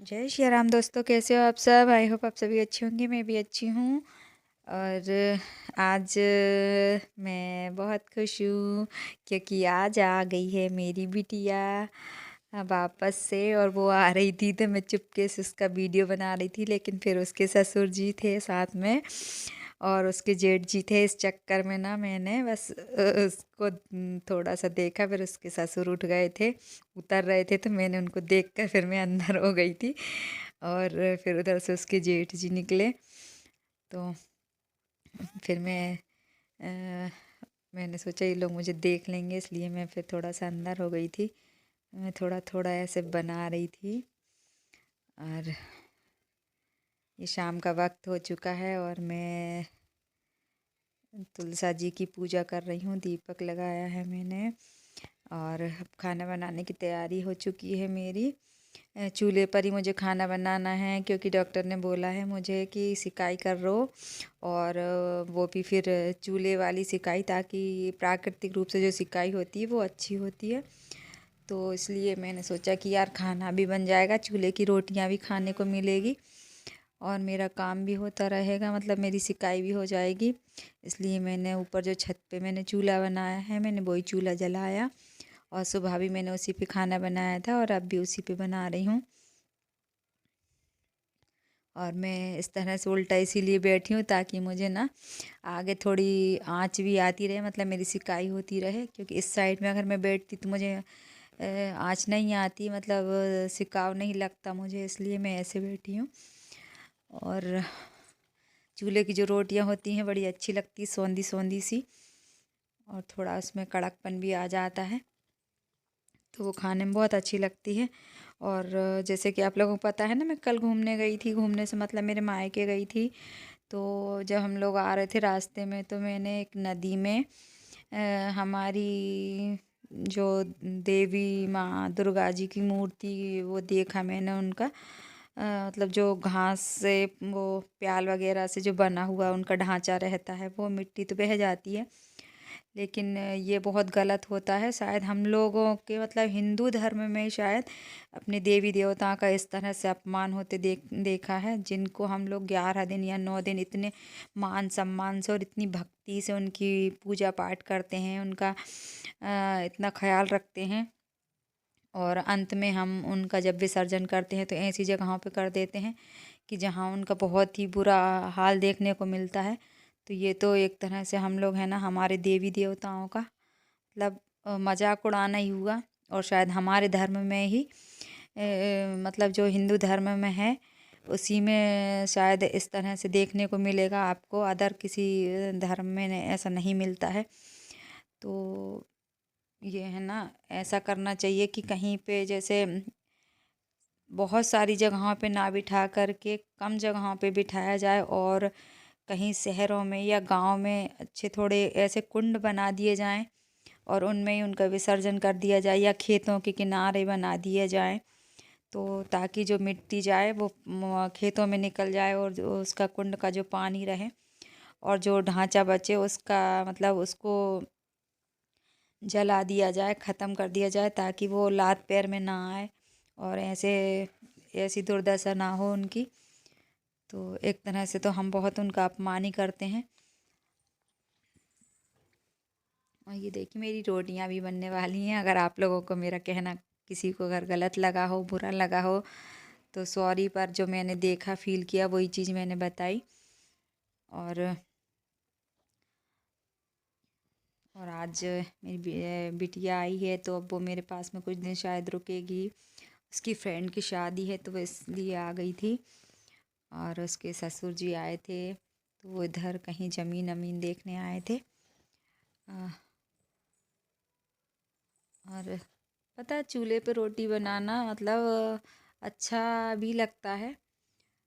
जय श्री राम दोस्तों, कैसे हो आप सब। आई होप आप सभी अच्छे होंगे। मैं भी अच्छी हूँ। और आज मैं बहुत खुश हूँ क्योंकि आज आ गई है मेरी बिटिया वापस से। और वो आ रही थी तो मैं चुपके से उसका वीडियो बना रही थी, लेकिन फिर उसके ससुर जी थे साथ में और उसके जेठ जी थे। इस चक्कर में ना मैंने बस उसको थोड़ा सा देखा, फिर उसके ससुर उठ गए थे, उतर रहे थे, तो मैंने उनको देखकर फिर मैं अंदर हो गई थी। और फिर उधर से उसके जेठ जी निकले तो फिर अ, मैंने सोचा ये लोग मुझे देख लेंगे, इसलिए मैं फिर थोड़ा सा अंदर हो गई थी। मैं थोड़ा थोड़ा ऐसे बना रही थी। और ये शाम का वक्त हो चुका है और मैं तुलसा जी की पूजा कर रही हूँ। दीपक लगाया है मैंने और अब खाना बनाने की तैयारी हो चुकी है मेरी। चूल्हे पर ही मुझे खाना बनाना है क्योंकि डॉक्टर ने बोला है मुझे कि सिकाई कर रो। और वो भी फिर चूल्हे वाली सिकाई, ताकि प्राकृतिक रूप से जो सिकाई होती है वो अच्छी होती है। तो इसलिए मैंने सोचा कि यार खाना भी बन जाएगा, चूल्हे की रोटियां भी खाने को मिलेगी और मेरा काम भी होता रहेगा, मतलब मेरी सिकाई भी हो जाएगी। इसलिए मैंने ऊपर जो छत पे मैंने चूल्हा बनाया है, मैंने वही चूल्हा जलाया। और सुबह भी मैंने उसी पे खाना बनाया था और अब भी उसी पे बना रही हूँ। और मैं इस तरह से उल्टा इसीलिए बैठी हूँ ताकि मुझे ना आगे थोड़ी आँच भी आती रहे, मतलब मेरी सिकाई होती रहे। क्योंकि इस साइड में अगर मैं बैठती तो मुझे आँच नहीं आती, मतलब सिकाव नहीं लगता मुझे, इसलिए मैं ऐसे बैठी हूँ। और चूल्हे की जो रोटियां होती हैं बड़ी अच्छी लगती, सौंधी सौंधी सी, और थोड़ा उसमें कड़कपन भी आ जाता है, तो वो खाने में बहुत अच्छी लगती है। और जैसे कि आप लोगों को पता है ना, मैं कल घूमने गई थी। घूमने से मतलब मेरे मायके गई थी। तो जब हम लोग आ रहे थे रास्ते में, तो मैंने एक नदी में हमारी जो देवी माँ दुर्गा जी की मूर्ति वो देखा मैंने उनका। मतलब जो घास से वो प्याल वगैरह से जो बना हुआ उनका ढांचा रहता है, वो मिट्टी तो बह जाती है, लेकिन ये बहुत गलत होता है। शायद हम लोगों के मतलब हिंदू धर्म में शायद अपने देवी देवताओं का इस तरह से अपमान होते देखा है, जिनको हम लोग 11 दिन या 9 दिन इतने मान सम्मान से और इतनी भक्ति से उनकी पूजा पाठ करते हैं, उनका इतना ख्याल रखते हैं। और अंत में हम उनका जब विसर्जन करते हैं तो ऐसी जगहों पे कर देते हैं कि जहाँ उनका बहुत ही बुरा हाल देखने को मिलता है। तो ये तो एक तरह से हम लोग है ना हमारे देवी देवताओं का मतलब मजाक उड़ाना ही हुआ। और शायद हमारे धर्म में ही मतलब जो हिंदू धर्म में है उसी में शायद इस तरह से देखने को मिलेगा आपको, अदर किसी धर्म में ऐसा नहीं मिलता है। तो ये है ना, ऐसा करना चाहिए कि कहीं पे जैसे बहुत सारी जगहों पे ना बिठा करके कम जगहों पे बिठाया जाए, और कहीं शहरों में या गांव में अच्छे थोड़े ऐसे कुंड बना दिए जाएं और उनमें ही उनका विसर्जन कर दिया जाए, या खेतों के किनारे बना दिए जाएं। तो ताकि जो मिट्टी जाए वो खेतों में निकल जाए, और जो उसका कुंड का जो पानी रहे और जो ढांचा बचे उसका मतलब उसको जला दिया जाए, ख़त्म कर दिया जाए, ताकि वो लात पैर में ना आए और ऐसी दुर्दशा ना हो उनकी। तो एक तरह से तो हम बहुत उनका अपमान ही करते हैं। और ये देखिए मेरी रोटियां भी बनने वाली हैं। अगर आप लोगों को मेरा कहना किसी को अगर गलत लगा हो, बुरा लगा हो, तो सॉरी, पर जो मैंने देखा फील किया वही चीज़ मैंने बताई। और आज मेरी बिटिया आई है तो अब वो मेरे पास में कुछ दिन शायद रुकेगी। उसकी फ्रेंड की शादी है तो वो इसलिए आ गई थी। और उसके ससुर जी आए थे तो वो इधर कहीं ज़मीन अमीन देखने आए थे। आ, और पता है चूल्हे पे रोटी बनाना मतलब अच्छा भी लगता है,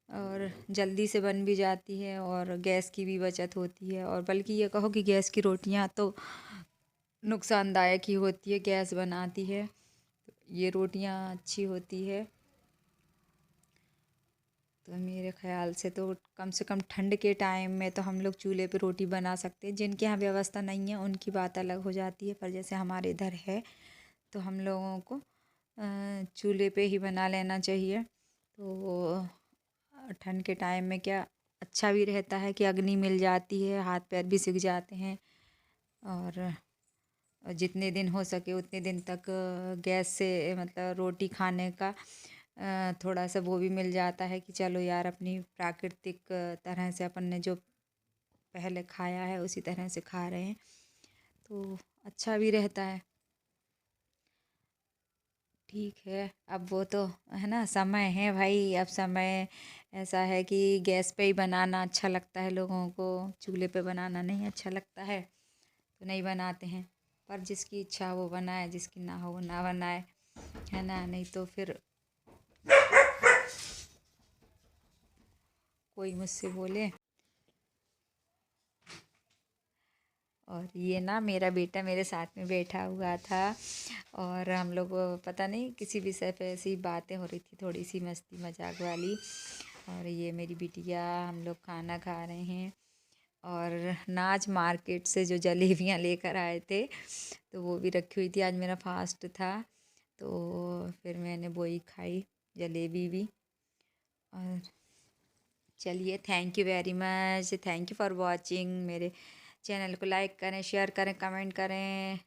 और जल्दी से बन भी जाती है और गैस की भी बचत होती है। और बल्कि ये कहो कि गैस की रोटियां तो नुकसानदायक ही होती है, गैस बनाती है। ये रोटियां अच्छी होती है। तो मेरे ख़्याल से कम ठंड के टाइम में तो हम लोग चूल्हे पे रोटी बना सकते हैं। जिनके यहाँ व्यवस्था नहीं है उनकी बात अलग हो जाती है, पर जैसे हमारे इधर है तो हम लोगों को चूल्हे पे ही बना लेना चाहिए। तो ठंड के टाइम में क्या अच्छा भी रहता है कि अग्नि मिल जाती है, हाथ पैर भी सिक जाते हैं। और जितने दिन हो सके उतने दिन तक गैस से मतलब रोटी खाने का थोड़ा सा वो भी मिल जाता है कि चलो यार अपनी प्राकृतिक तरह से अपन ने जो पहले खाया है उसी तरह से खा रहे हैं, तो अच्छा भी रहता है। ठीक है, अब वो तो है ना, समय है भाई, अब समय ऐसा है कि गैस पे ही बनाना अच्छा लगता है लोगों को, चूल्हे पे बनाना नहीं अच्छा लगता है, तो नहीं बनाते हैं। पर जिसकी इच्छा वो बनाए, जिसकी ना हो वो ना बनाए, है ना, नहीं तो फिर कोई मुझसे बोले। और ये ना मेरा बेटा मेरे साथ में बैठा हुआ था, और हम लोग पता नहीं किसी विषय पे ऐसी बातें हो रही थी, थोड़ी सी मस्ती मजाक वाली। और ये मेरी बिटिया, हम लोग खाना खा रहे हैं। और नाज मार्केट से जो जलेबियाँ लेकर आए थे, तो वो भी रखी हुई थी, आज मेरा फास्ट था, तो फिर मैंने वही खाई, जलेबी भी। और चलिए, thank you very much, thank you for watching. मेरे चैनल को लाइक करें, शेयर करें, कमेंट करें।